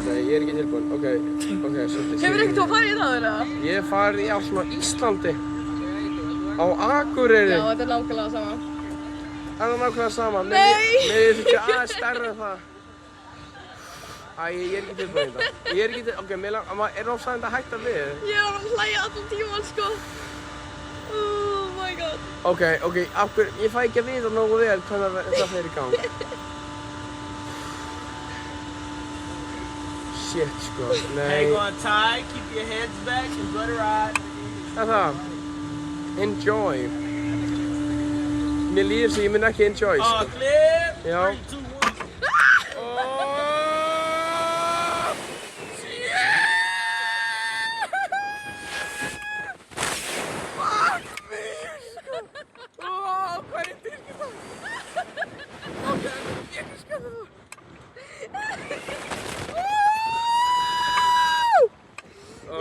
Nei, ég ekki tilbúinn. Ok, svolítið. Hefur ekkert þú farið í það þeirra? Ég hef farið á svona Íslandi. Á Akureyri. Já, þetta nákvæmlega sama. Það nákvæmlega sama. Nei! Mér finnst ekki aðeins stærra en það. Æ, ég ekki tilbúinn í þetta. Ég ekki tilbúinn. Ok, er ofsæðandi að hætta við? Ég var að hlæja allan tíman, sko. Oh my god. Ok, ég fæ ekki að vita nógu vel hvernig það fer í gang. Shit, sko, nei. Hang on tight, keep your heads back, enjoy the ride. Það. Enjoy. Mér líður sem ég mun ekki enjoy, sko. Clear. Já. 3, 2, 1.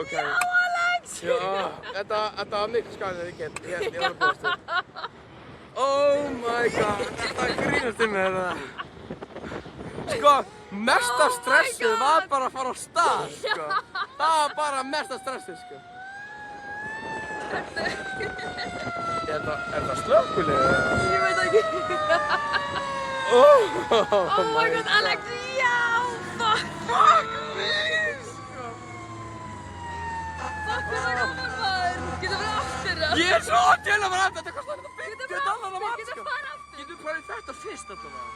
Já, Alex! Já, þetta var miklu skælið ég get. Ég var að búast þér. Oh my god, þetta grínast í mér það. Sko, mesta stressið var bara að fara á stað, sko. Það var bara mesta stressið, sko. Er það slökkvilið? Ég veit ekki. Oh my god, Alex, já! Fuck me! Fuck, það er gaman, maður. Getur við aftur það? Ég er svo til að fara aftur, þetta kostar þetta $50 á mat, Getur sko. við fara aftur? Getur við farið þetta fyrst allavega?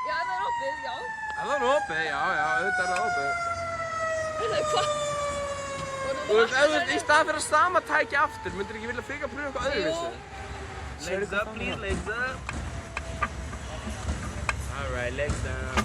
Já, það er opið, já. Ef það er opið, já, auðvitað er það opið. Hvað? Þú veist, í stað fyrir að sama tækja aftur, myndir ekki vilja frekar pröfa eitthvað öðruvísi? Legs up, please, legs up. All right, legs down.